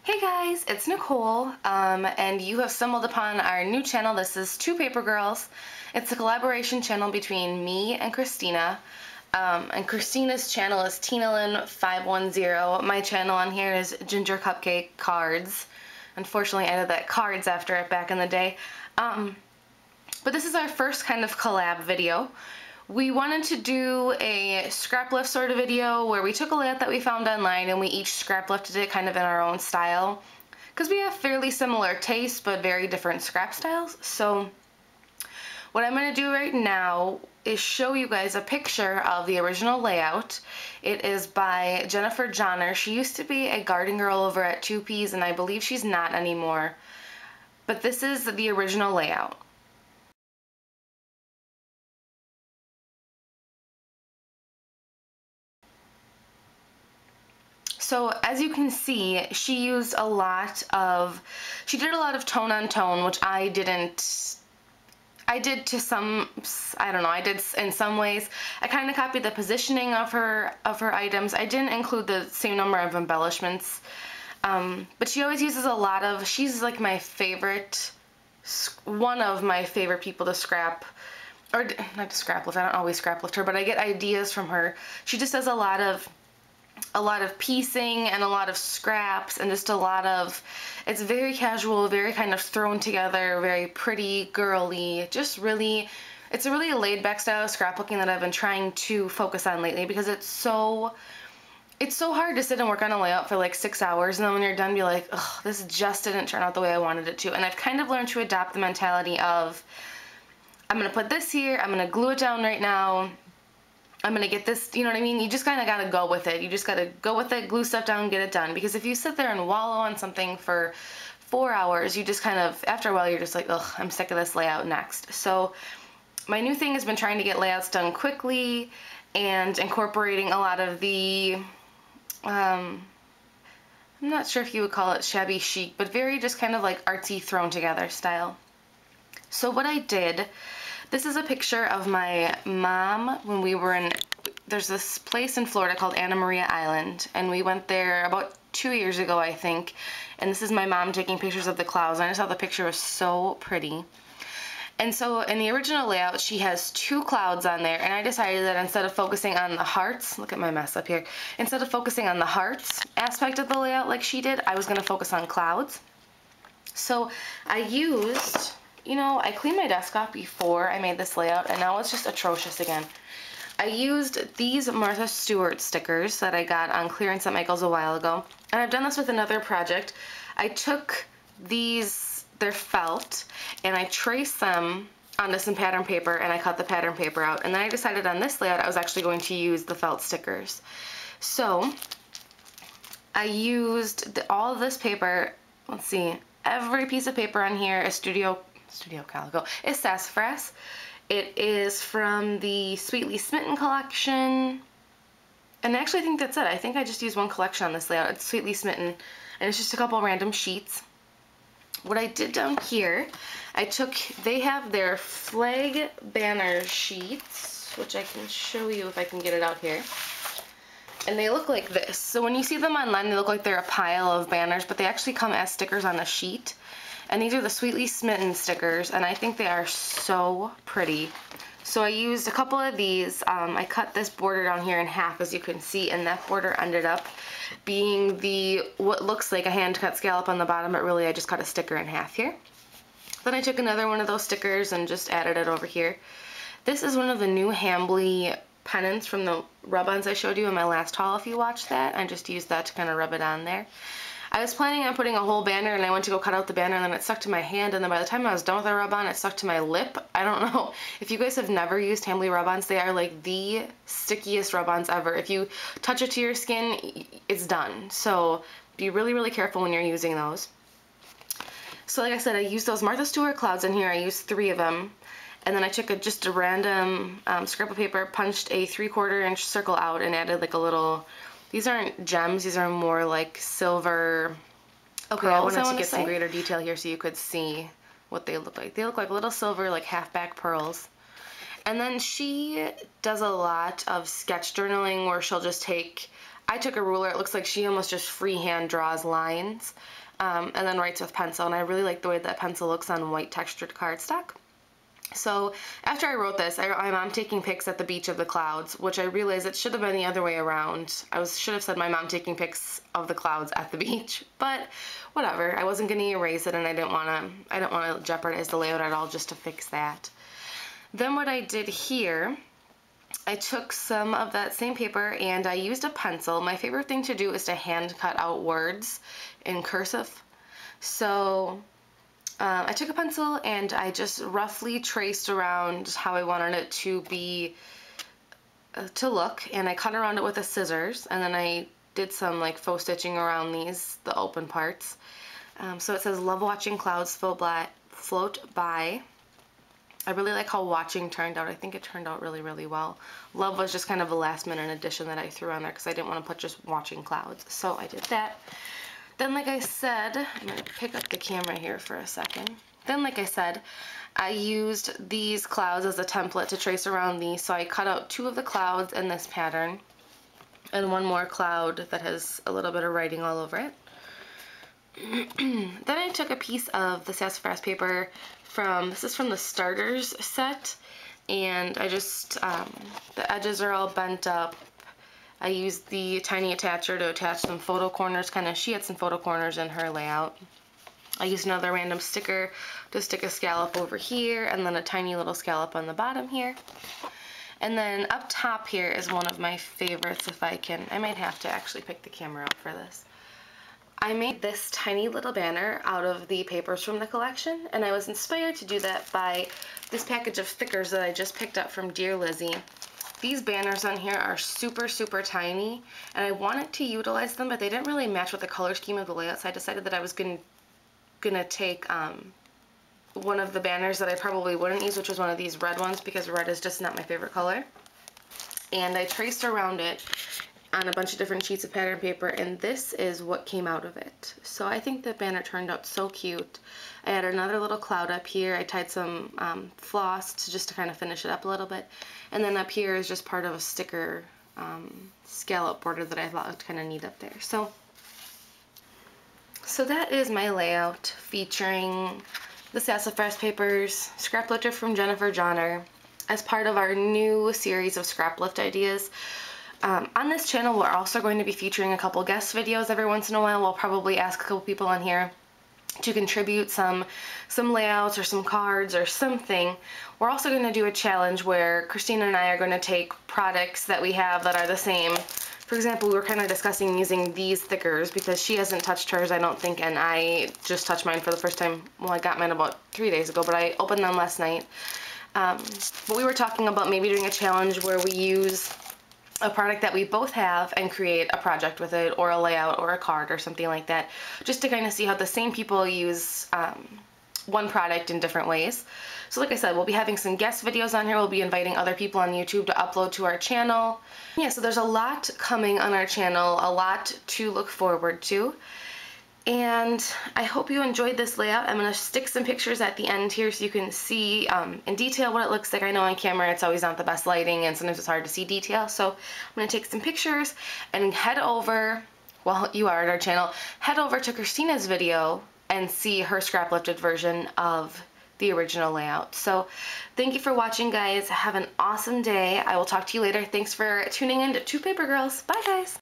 Hey guys, it's Nicole, and you have stumbled upon our new channel. This is TwoPaperGirls. It's a collaboration channel between me and Christina, and Christina's channel is TinaLyn510. My channel on here is Ginger Cupcake Cards. Unfortunately, I added that cards after it back in the day. But this is our first kind of collab video. We wanted to do a Scraplift sort of video where we took a layout that we found online and we each scraplifted it kind of in our own style. Because we have fairly similar tastes but very different scrap styles. So what I'm going to do right now is show you guys a picture of the original layout. It is by Jennifer Johnner. She used to be a garden girl over at 2Ps and I believe she's not anymore. But this is the original layout. So as you can see, she did a lot of tone on tone, which I did in some ways. I kind of copied the positioning of her items. I didn't include the same number of embellishments, but she always uses a lot of, she's like my favorite, one of my favorite people to scrap, or not to scraplift, I don't always scraplift her, but I get ideas from her. She just does a lot of piecing and a lot of scraps and just a lot of, it's very casual, very kind of thrown together, very pretty, girly, just really, it's a really laid back style of scrapbooking that I've been trying to focus on lately because it's so hard to sit and work on a layout for like 6 hours and then when you're done be like, ugh, this just didn't turn out the way I wanted it to. And I've kind of learned to adopt the mentality of, I'm gonna put this here, I'm gonna glue it down right now, I'm gonna get this, you know what I mean? You just kind of gotta go with it. You just gotta go with it, glue stuff down, get it done. Because if you sit there and wallow on something for 4 hours, you just kind of, after a while, you're just like, ugh, I'm sick of this layout, next. So my new thing has been trying to get layouts done quickly and incorporating a lot of the, I'm not sure if you would call it shabby chic, but very just kind of like artsy thrown together style. So what I did, this is a picture of my mom when we were in, there's this place in Florida called Anna Maria Island, and we went there about 2 years ago, I think, and this is my mom taking pictures of the clouds, and I just thought the picture was so pretty. And so in the original layout, she has 2 clouds on there, and I decided that instead of focusing on the hearts, look at my mess up here, instead of focusing on the hearts aspect of the layout like she did, I was going to focus on clouds. So I used, you know, I cleaned my desk off before I made this layout and now it's just atrocious again. I used these Martha Stewart stickers that I got on clearance at Michael's a while ago. And I've done this with another project. I took these, they're felt, and I traced them onto some pattern paper and I cut the pattern paper out. And then I decided on this layout I was actually going to use the felt stickers. So I used all of this paper, let's see, every piece of paper on here is Studio Calico. It's sassafras. It is from the Sweetly Smitten collection. And actually I think that's it. I think I just used one collection on this layout. It's Sweetly Smitten. And it's just a couple random sheets. What I did down here, they have their flag banner sheets, which I can show you if I can get it out here. And they look like this. So when you see them online, they look like they're a pile of banners, but they actually come as stickers on a sheet. And these are the Sweetly Smitten stickers, and I think they are so pretty. So I used a couple of these. I cut this border down here in half, as you can see, and that border ended up being what looks like a hand-cut scallop on the bottom, but really I just cut a sticker in half here. Then I took another one of those stickers and just added it over here. This is one of the new Hambly pennants from the rub-ons I showed you in my last haul, if you watched that. I just used that to kind of rub it on there. I was planning on putting a whole banner and I went to go cut out the banner and then it stuck to my hand, and then by the time I was done with the rub-on it stuck to my lip. I don't know. If you guys have never used Hambly rub-ons, they are like the stickiest rub-ons ever. If you touch it to your skin, it's done. So be really, really careful when you're using those. So like I said, I used those Martha Stewart clouds in here. I used 3 of them. And then I took just a random scrap of paper, punched a 3/4 inch circle out and added like a little, these aren't gems, these are more like silver pearls. I wanted to get some greater detail here so you could see what they look like. They look like little silver, like half-back pearls. And then she does a lot of sketch journaling where she'll just take I took a ruler. It looks like she almost just freehand draws lines and then writes with pencil, and I really like the way that pencil looks on white textured cardstock. So after I wrote this, I'm taking pics at the beach of the clouds, which I realized it should have been the other way around. Should have said my mom taking pics of the clouds at the beach, but whatever. I wasn't going to erase it, and I didn't want to jeopardize the layout at all just to fix that. Then what I did here, I took some of that same paper and I used a pencil. My favorite thing to do is to hand cut out words in cursive. So I took a pencil and I just roughly traced around how I wanted it to be, to look, and I cut around it with a scissors, and then I did some like faux stitching around the open parts. So it says, "Love watching clouds float by." I really like how watching turned out. I think it turned out really, really well. Love was just kind of a last minute addition that I threw on there because I didn't want to put just watching clouds. So I did that. Then, like I said, I'm going to pick up the camera here for a second. Then, like I said, I used these clouds as a template to trace around these. So I cut out 2 of the clouds in this pattern and 1 more cloud that has a little bit of writing all over it. Then I took a piece of the sassafras paper this is from the starters set, and I just, the edges are all bent up. I used the tiny attacher to attach some photo corners, she had some photo corners in her layout. I used another random sticker to stick a scallop over here, and then a tiny little scallop on the bottom here. And then up top here is one of my favorites, I might have to actually pick the camera up for this. I made this tiny little banner out of the papers from the collection, and I was inspired to do that by this package of stickers that I just picked up from Dear Lizzie. These banners on here are super, super tiny, and I wanted to utilize them, but they didn't really match with the color scheme of the layout, so I decided that I was gonna take one of the banners that I probably wouldn't use, which was one of these red ones, because red is just not my favorite color. And I traced around it on a bunch of different sheets of pattern paper, and this is what came out of it. So I think the banner turned out so cute. I had another little cloud up here. I tied some floss just to kind of finish it up a little bit, and then up here is just part of a sticker scallop border that I thought looked kind of neat up there. So that is my layout featuring the sassafras papers, Scraplift from Jennifer Johnner, as part of our new series of Scraplift ideas. On this channel, we're also going to be featuring a couple guest videos every once in a while. We'll probably ask a couple people on here to contribute some layouts or some cards or something. We're also going to do a challenge where Christina and I are going to take products that we have that are the same. For example, we were kind of discussing using these stickers because she hasn't touched hers, I don't think, and I just touched mine for the first time. Well, I got mine about 3 days ago, but I opened them last night. But we were talking about maybe doing a challenge where we use a product that we both have and create a project with it, or a layout or a card or something like that, just to kind of see how the same people use one product in different ways. So like I said, we'll be having some guest videos on here. We'll be inviting other people on YouTube to upload to our channel. Yeah, so there's a lot coming on our channel, a lot to look forward to. And I hope you enjoyed this layout. I'm going to stick some pictures at the end here so you can see in detail what it looks like. I know on camera it's always not the best lighting and sometimes it's hard to see detail. So I'm going to take some pictures and head over, well, you are at our channel, head over to Christina's video and see her scrap-lifted version of the original layout. So thank you for watching, guys. Have an awesome day. I will talk to you later. Thanks for tuning in to Two Paper Girls. Bye, guys.